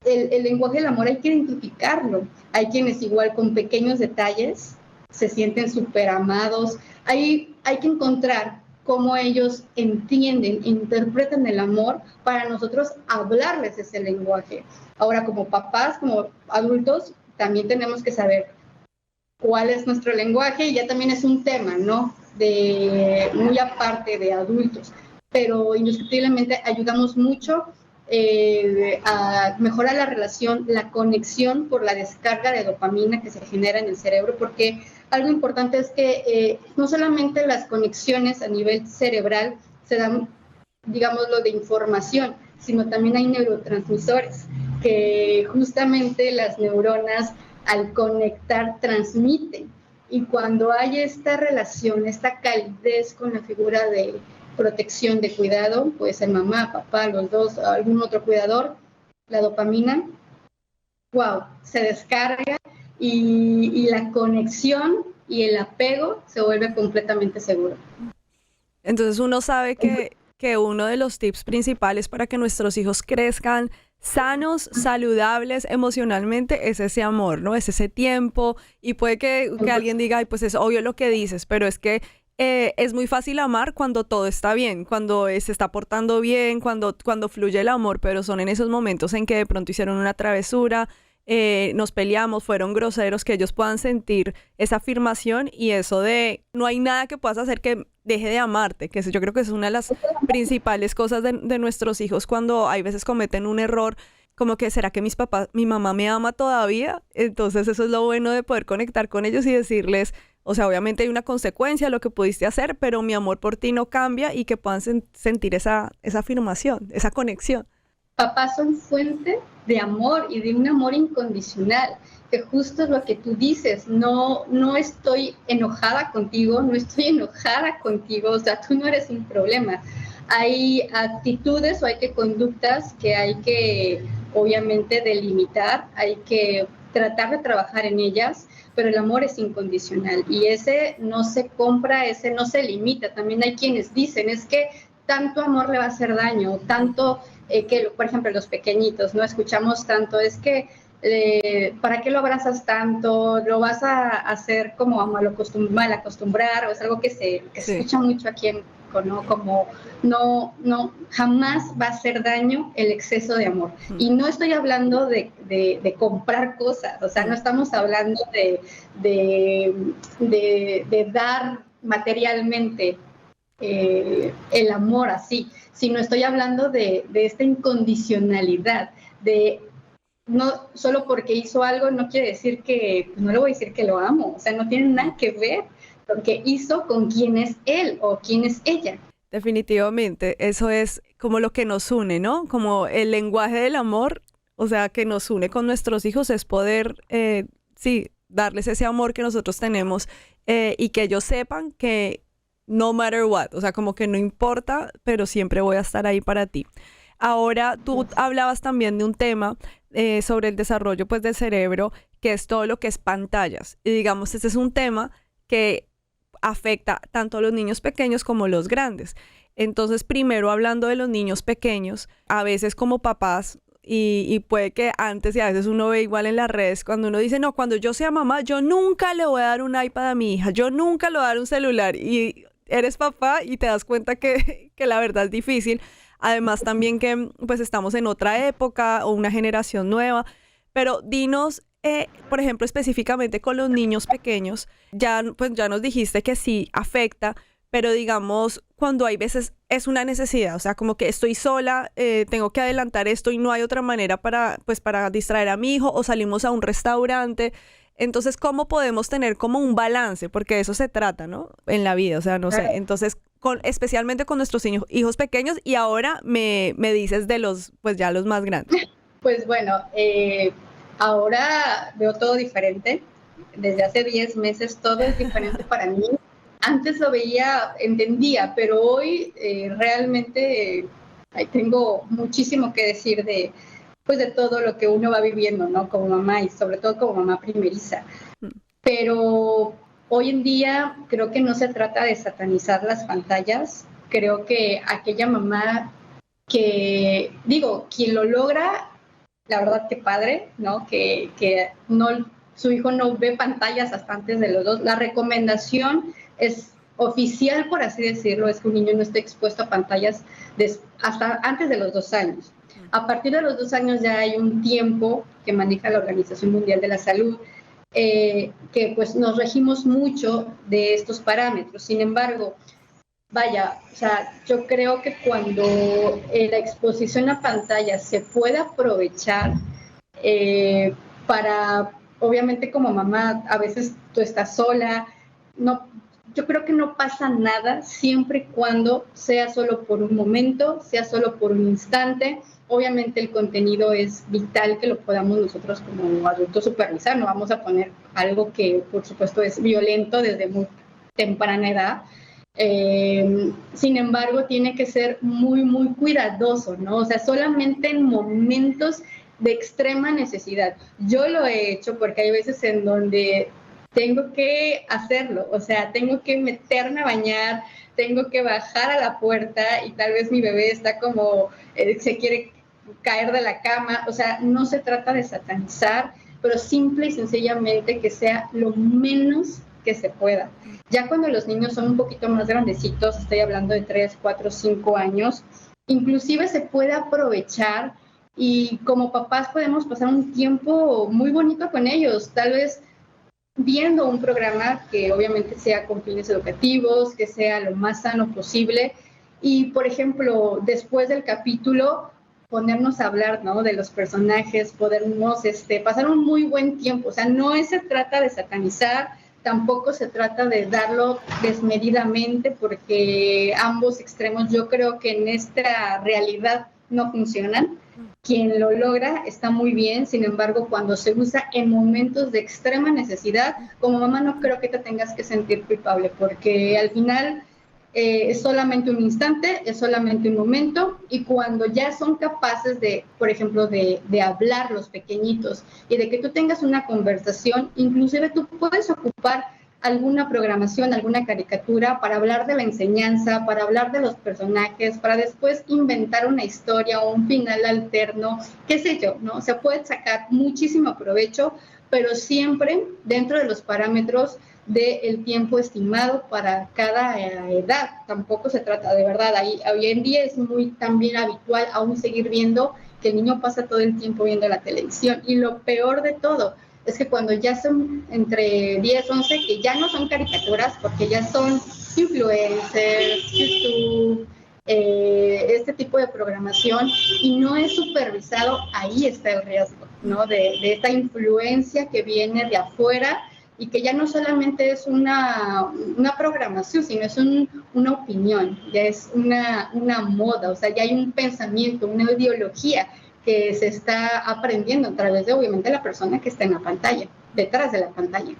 el lenguaje del amor hay que identificarlo. Hay quienes igual con pequeños detalles se sienten súper amados. Hay que encontrar cómo ellos entienden, interpretan el amor para nosotros hablarles ese lenguaje. Ahora, como papás, como adultos, también tenemos que saber cuál es nuestro lenguaje y ya también es un tema, ¿no? Muy aparte de adultos, pero indiscutiblemente ayudamos mucho a mejorar la relación, la conexión por la descarga de dopamina que se genera en el cerebro, porque algo importante es que no solamente las conexiones a nivel cerebral se dan, digámoslo, de información, sino también hay neurotransmisores que justamente las neuronas al conectar transmiten. Y cuando hay esta relación, esta calidez con la figura de protección, de cuidado, pues el mamá, papá, los dos, algún otro cuidador, la dopamina, wow, se descarga y la conexión y el apego se vuelve completamente seguro. Entonces uno sabe que uno de los tips principales para que nuestros hijos crezcan sanos, saludables emocionalmente es ese amor, ¿no? Es ese tiempo y puede que alguien diga, ay, pues es obvio lo que dices, pero es que es muy fácil amar cuando todo está bien, cuando se está portando bien, cuando fluye el amor, pero son en esos momentos en que de pronto hicieron una travesura, nos peleamos, fueron groseros, que ellos puedan sentir esa afirmación y eso de no hay nada que puedas hacer que deje de amarte, que yo creo que es una de las principales cosas de nuestros hijos cuando hay veces cometen un error, como que ¿será que mi mamá me ama todavía? Entonces eso es lo bueno de poder conectar con ellos y decirles, o sea, obviamente hay una consecuencia a lo que pudiste hacer, pero mi amor por ti no cambia y que puedan sentir esa afirmación, esa conexión. Papás son fuente de amor y de un amor incondicional, que justo es lo que tú dices, no estoy enojada contigo, o sea, tú no eres un problema. Hay actitudes o hay conductas que hay que obviamente delimitar, hay que tratar de trabajar en ellas, pero el amor es incondicional y ese no se compra, ese no se limita. También hay quienes dicen, es que tanto amor le va a hacer daño, tanto que, por ejemplo, los pequeñitos, no escuchamos tanto, es que ¿para qué lo abrazas tanto? ¿Lo vas a hacer como mal acostumbrar? O es algo que se escucha mucho aquí en México, ¿no? Como no, jamás va a hacer daño el exceso de amor. Y no estoy hablando de comprar cosas, o sea, no estamos hablando de dar materialmente el amor así, sino estoy hablando de esta incondicionalidad, de no solo porque hizo algo no quiere decir que, no le voy a decir que lo amo, o sea, no tiene nada que ver lo que hizo con quién es él o quién es ella. Definitivamente, eso es como lo que nos une, ¿no? Como el lenguaje del amor, o sea, que nos une con nuestros hijos es poder, darles ese amor que nosotros tenemos y que ellos sepan que no matter what, o sea, como que no importa, pero siempre voy a estar ahí para ti. Ahora, tú hablabas también de un tema sobre el desarrollo pues del cerebro, que es todo lo que es pantallas. Y digamos, este es un tema que afecta tanto a los niños pequeños como a los grandes. Entonces, primero hablando de los niños pequeños, a veces como papás y puede que antes y a veces uno ve igual en las redes cuando uno dice, no, cuando yo sea mamá, yo nunca le voy a dar un iPad a mi hija, yo nunca le voy a dar un celular y eres papá y te das cuenta que la verdad es difícil. Además también que pues estamos en otra época o una generación nueva, pero dinos, por ejemplo, específicamente con los niños pequeños, ya nos dijiste que sí afecta, pero digamos, cuando hay veces es una necesidad, o sea, como que estoy sola, tengo que adelantar esto y no hay otra manera para distraer a mi hijo o salimos a un restaurante. Entonces, ¿cómo podemos tener como un balance? Porque de eso se trata, ¿no? En la vida, o sea, no sé. Entonces, especialmente con nuestros hijos pequeños y ahora me dices de los, pues ya los más grandes. Pues bueno, ahora veo todo diferente. Desde hace 10 meses todo es diferente para mí. Antes lo veía, entendía, pero hoy realmente tengo muchísimo que decir de todo lo que uno va viviendo, ¿no? Como mamá y sobre todo como mamá primeriza. Pero hoy en día creo que no se trata de satanizar las pantallas. Creo que aquella mamá que, digo, quien lo logra, la verdad que padre, ¿no? Que no, su hijo no ve pantallas hasta antes de los 2. La recomendación es oficial, por así decirlo, es que un niño no esté expuesto a pantallas hasta antes de los 2 años. A partir de los 2 años ya hay un tiempo que maneja la Organización Mundial de la Salud, que pues nos regimos mucho de estos parámetros. Sin embargo, o sea, yo creo que cuando la exposición a pantallas se puede aprovechar para, obviamente como mamá, a veces tú estás sola, yo creo que no pasa nada siempre y cuando sea solo por un momento, sea solo por un instante. Obviamente el contenido es vital que lo podamos nosotros como adultos supervisar. No vamos a poner algo que, por supuesto, es violento desde muy temprana edad. Sin embargo, tiene que ser muy, muy cuidadoso, ¿no? O sea, solamente en momentos de extrema necesidad. Yo lo he hecho porque hay veces en donde tengo que hacerlo, o sea, tengo que meterme a bañar, tengo que bajar a la puerta y tal vez mi bebé está como, se quiere caer de la cama. O sea, no se trata de satanizar, pero simple y sencillamente que sea lo menos que se pueda. Ya cuando los niños son un poquito más grandecitos, estoy hablando de 3, 4, 5 años, inclusive se puede aprovechar y como papás podemos pasar un tiempo muy bonito con ellos, tal vez viendo un programa que obviamente sea con fines educativos, que sea lo más sano posible y, por ejemplo, después del capítulo ponernos a hablar, ¿no?, de los personajes, podernos pasar un muy buen tiempo. O sea, no se trata de satanizar, tampoco se trata de darlo desmedidamente, porque ambos extremos yo creo que en esta realidad no funcionan. Quien lo logra está muy bien, sin embargo, cuando se usa en momentos de extrema necesidad, como mamá no creo que te tengas que sentir culpable, porque al final es solamente un instante, es solamente un momento, y cuando ya son capaces de, por ejemplo, de hablar los pequeñitos y de que tú tengas una conversación, inclusive tú puedes ocupar alguna programación, alguna caricatura para hablar de la enseñanza, para hablar de los personajes, para después inventar una historia o un final alterno, qué sé yo, ¿no? O sea, puedes sacar muchísimo provecho, pero siempre dentro de los parámetros del tiempo estimado para cada edad. Tampoco se trata de verdad, hoy en día es muy también habitual aún seguir viendo que el niño pasa todo el tiempo viendo la televisión, y lo peor de todo es que cuando ya son entre 10, 11, que ya no son caricaturas, porque ya son influencers, YouTube, este tipo de programación, y no es supervisado, ahí está el riesgo, ¿no?, de esta influencia que viene de afuera y que ya no solamente es una programación, sino es una opinión, ya es una moda, o sea, ya hay un pensamiento, una ideología que se está aprendiendo a través de, obviamente, la persona que está en la pantalla, detrás de la pantalla.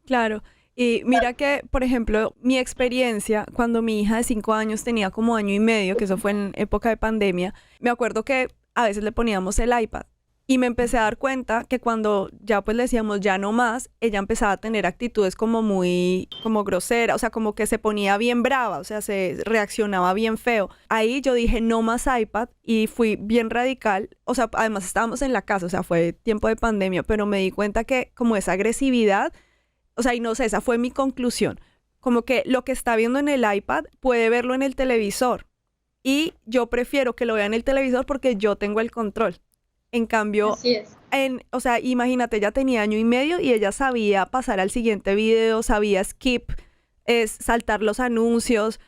Claro, y mira que, por ejemplo, mi experiencia, cuando mi hija de 5 años tenía como año y medio, que eso fue en época de pandemia, me acuerdo que a veces le poníamos el iPad Y me empecé a dar cuenta que cuando ya pues le decíamos ya no más, ella empezaba a tener actitudes como muy, como grosera, o sea, como que se ponía bien brava, o sea, se reaccionaba bien feo. Ahí yo dije no más iPad y fui bien radical, o sea, además estábamos en la casa, o sea, fue tiempo de pandemia, pero me di cuenta que como esa agresividad, o sea, y no sé, esa fue mi conclusión, como que lo que está viendo en el iPad puede verlo en el televisor y yo prefiero que lo vea en el televisor porque yo tengo el control. En cambio, Así es. o sea, imagínate, ella tenía 1 año y medio y ella sabía pasar al siguiente video, sabía skip, saltar los anuncios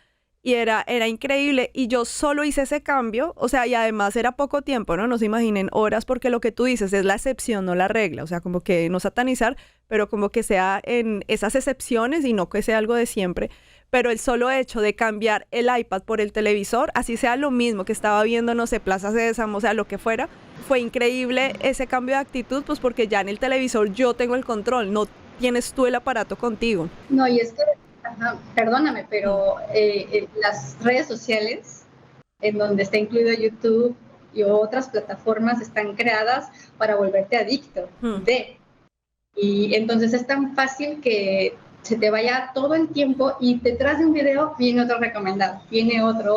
y era increíble. Y yo solo hice ese cambio, o sea, y además era poco tiempo, ¿no? No se imaginen horas porque lo que tú dices es la excepción, no la regla. O sea, como que no satanizar, pero como que sea en esas excepciones y no que sea algo de siempre. Pero el solo hecho de cambiar el iPad por el televisor, así sea lo mismo que estaba viendo, no sé, Plaza Sésamo, o sea, lo que fuera, fue increíble ese cambio de actitud, pues porque ya en el televisor yo tengo el control, no tienes tú el aparato contigo. No, y es que, ajá, perdóname, pero las redes sociales, en donde está incluido YouTube y otras plataformas, están creadas para volverte adicto y entonces es tan fácil que se te vaya todo el tiempo y detrás de un video viene otro recomendado, viene otro,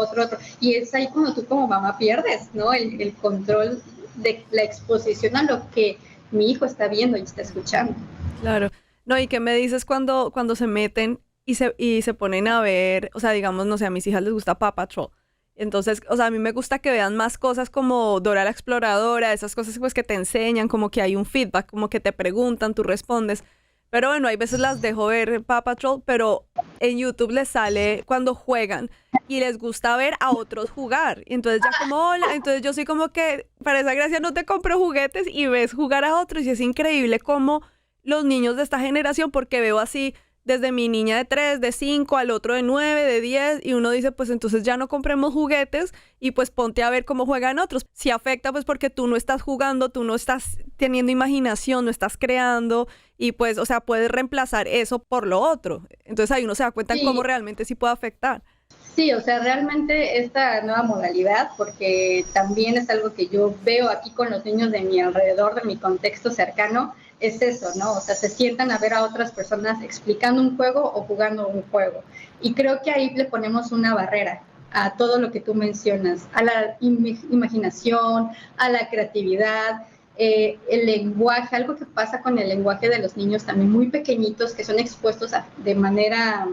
y es ahí cuando tú como mamá pierdes, ¿no? El control de la exposición a lo que mi hijo está viendo y está escuchando. Claro. No, ¿y qué me dices cuando se meten y se ponen a ver, o sea, digamos, no sé, a mis hijas les gusta Paw Patrol? Entonces, o sea, a mí me gusta que vean más cosas como Dora la Exploradora, esas cosas pues que te enseñan, como que hay un feedback, como que te preguntan, tú respondes. Pero bueno, hay veces las dejo ver Paw Patrol, pero en YouTube les sale cuando juegan y les gusta ver a otros jugar. Y entonces ya como, hola, entonces yo soy como que, para esa gracia no te compro juguetes y ves jugar a otros y es increíble cómo los niños de esta generación, porque veo así desde mi niña de 3, de 5, al otro de 9, de 10, y uno dice, pues entonces ya no compremos juguetes y pues ponte a ver cómo juegan otros. Si afecta, pues porque tú no estás jugando, tú no estás teniendo imaginación, no estás creando, y pues, o sea, puedes reemplazar eso por lo otro. Entonces ahí uno se da cuenta en cómo realmente sí puede afectar. Sí, o sea, realmente esta nueva modalidad, porque también es algo que yo veo aquí con los niños de mi alrededor, de mi contexto cercano, es eso, ¿no? O sea, se sientan a ver a otras personas explicando un juego o jugando un juego. Y creo que ahí le ponemos una barrera a todo lo que tú mencionas, a la imaginación, a la creatividad, el lenguaje, algo que pasa con el lenguaje de los niños también muy pequeñitos que son expuestos de manera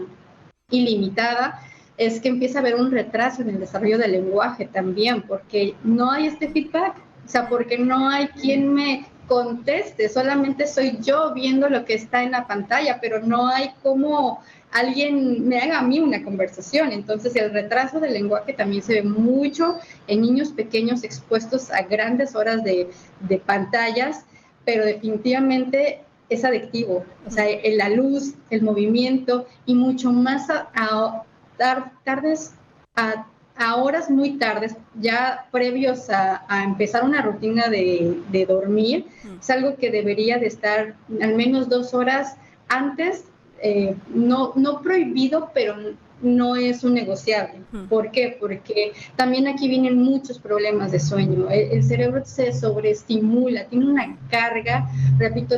ilimitada, es que empieza a haber un retraso en el desarrollo del lenguaje también, porque no hay este feedback, o sea, porque no hay quien me conteste, solamente soy yo viendo lo que está en la pantalla, pero no hay como alguien me haga a mí una conversación. Entonces el retraso del lenguaje también se ve mucho en niños pequeños expuestos a grandes horas de pantallas, pero definitivamente es adictivo, o sea, la luz, el movimiento y mucho más a horas muy tardes, ya previos a empezar una rutina de dormir, es algo que debería de estar al menos 2 horas antes, no prohibido, pero no es un negociable. ¿Por qué? Porque también aquí vienen muchos problemas de sueño. El cerebro se sobreestimula, tiene una carga, repito,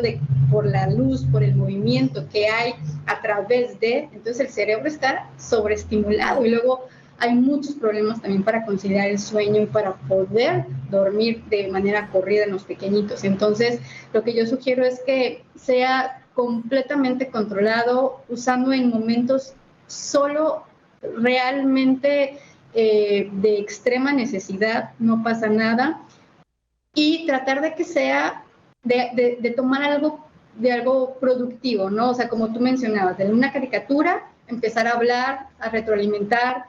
por la luz, por el movimiento que hay a través de, entonces el cerebro está sobreestimulado y luego hay muchos problemas también para conciliar el sueño y para poder dormir de manera corrida en los pequeñitos. Entonces, lo que yo sugiero es que sea completamente controlado, usando en momentos solo realmente de extrema necesidad, no pasa nada, y tratar de que sea, de tomar algo productivo, ¿no? O sea, como tú mencionabas, de una caricatura, empezar a hablar, a retroalimentar,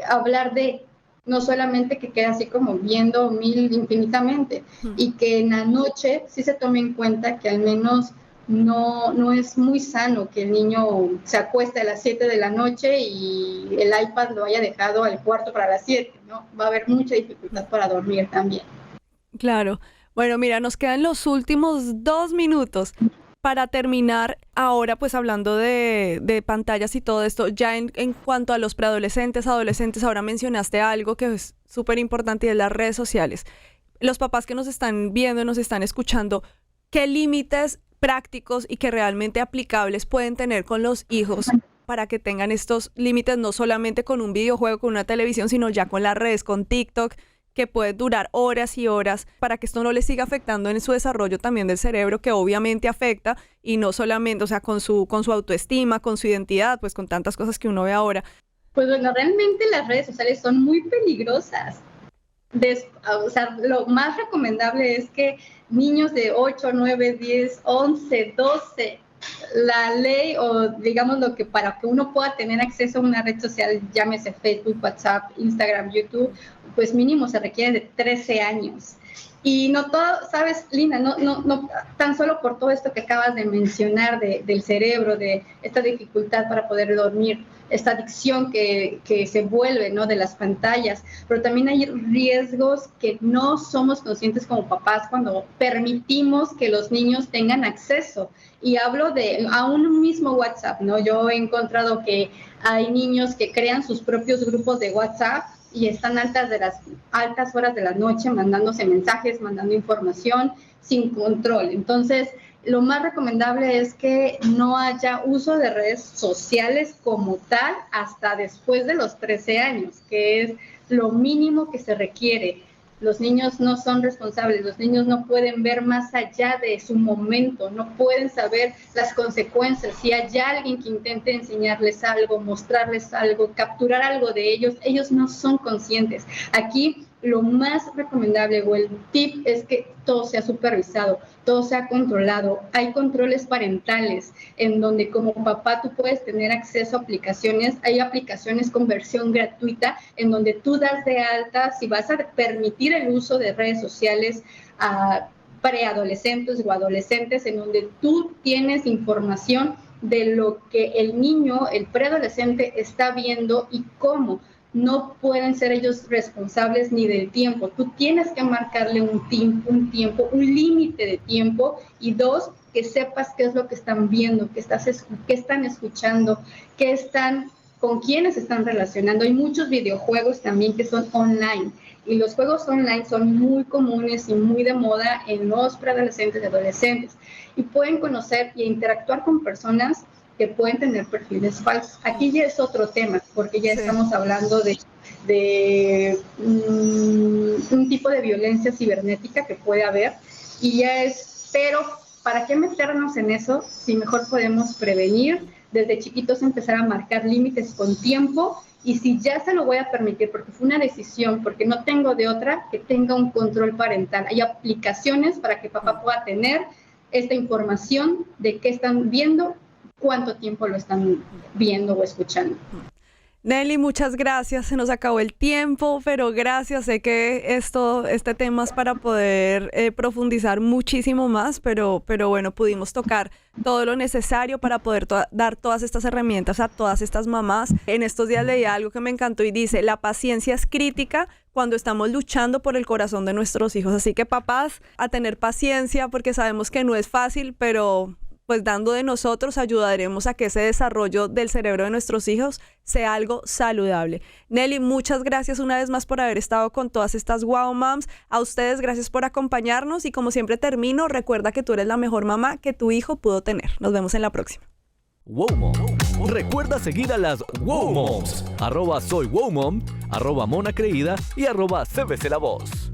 hablar de, no solamente que quede así como viendo mil infinitamente, y que en la noche sí se tome en cuenta que al menos no es muy sano que el niño se acueste a las 7 de la noche y el iPad lo haya dejado al cuarto para las 7, ¿no? Va a haber mucha dificultad para dormir también. Claro. Bueno, mira, nos quedan los últimos 2 minutos. Para terminar, ahora pues hablando de pantallas y todo esto, ya en cuanto a los preadolescentes, adolescentes, ahora mencionaste algo que es súper importante y es las redes sociales. los papás que nos están viendo, nos están escuchando, ¿qué límites prácticos y que realmente aplicables pueden tener con los hijos para que tengan estos límites no solamente con un videojuego, con una televisión, sino ya con las redes, con TikTok, que puede durar horas y horas, para que esto no les siga afectando en su desarrollo también del cerebro, que obviamente afecta, y no solamente, o sea, con su autoestima, con su identidad, pues con tantas cosas que uno ve ahora? Pues bueno, realmente las redes sociales son muy peligrosas. O sea, lo más recomendable es que niños de 8, 9, 10, 11, 12, la ley o digamos lo que para que uno pueda tener acceso a una red social, llámese Facebook, WhatsApp, Instagram, YouTube, pues mínimo se requiere de 13 años. Y no todo, sabes, Lina, no tan solo por todo esto que acabas de mencionar del cerebro, de esta dificultad para poder dormir, esta adicción que se vuelve, ¿no?, de las pantallas, pero también hay riesgos que no somos conscientes como papás cuando permitimos que los niños tengan acceso. Y hablo a un mismo WhatsApp, ¿no? Yo he encontrado que hay niños que crean sus propios grupos de WhatsApp y están altas horas de la noche mandándose mensajes, mandando información sin control. Entonces, lo más recomendable es que no haya uso de redes sociales como tal hasta después de los 13 años, que es lo mínimo que se requiere. Los niños no son responsables, los niños no pueden ver más allá de su momento, no pueden saber las consecuencias. Si hay alguien que intente enseñarles algo, mostrarles algo, capturar algo de ellos, ellos no son conscientes. Aquí lo más recomendable o el tip es que todo sea supervisado, todo sea controlado. Hay controles parentales en donde como papá tú puedes tener acceso a aplicaciones. Hay aplicaciones con versión gratuita en donde tú das de alta si vas a permitir el uso de redes sociales a preadolescentes o adolescentes, en donde tú tienes información de lo que el niño, el preadolescente está viendo y cómo. No pueden ser ellos responsables ni del tiempo. Tú tienes que marcarle un tiempo, un límite de tiempo, y dos, que sepas qué es lo que están viendo, qué están escuchando, con quiénes están relacionando. Hay muchos videojuegos también que son online, y los juegos online son muy comunes y muy de moda en los preadolescentes y adolescentes, y pueden conocer y interactuar con personas que pueden tener perfiles falsos. Aquí ya es otro tema, porque ya estamos hablando de un tipo de violencia cibernética que puede haber, y ya pero ¿para qué meternos en eso si mejor podemos prevenir? Desde chiquitos empezar a marcar límites con tiempo, y si ya se lo voy a permitir porque fue una decisión, porque no tengo de otra, que tenga un control parental. Hay aplicaciones para que papá pueda tener esta información de qué están viendo, cuánto tiempo lo están viendo o escuchando. Nelly, muchas gracias. Se nos acabó el tiempo, pero gracias. Sé que este tema es para poder profundizar muchísimo más, pero bueno, pudimos tocar todo lo necesario para poder dar todas estas herramientas a todas estas mamás. En estos días leí algo que me encantó y dice: la paciencia es crítica cuando estamos luchando por el corazón de nuestros hijos. Así que papás, a tener paciencia, porque sabemos que no es fácil, pero pues dando de nosotros ayudaremos a que ese desarrollo del cerebro de nuestros hijos sea algo saludable. Nelly, muchas gracias una vez más por haber estado con todas estas Wow Moms. A ustedes, gracias por acompañarnos, y como siempre termino, recuerda que tú eres la mejor mamá que tu hijo pudo tener. Nos vemos en la próxima. Wow Mom. Recuerda seguir a las Wow Moms. @soywowmom, @monacreída y @cbclavoz.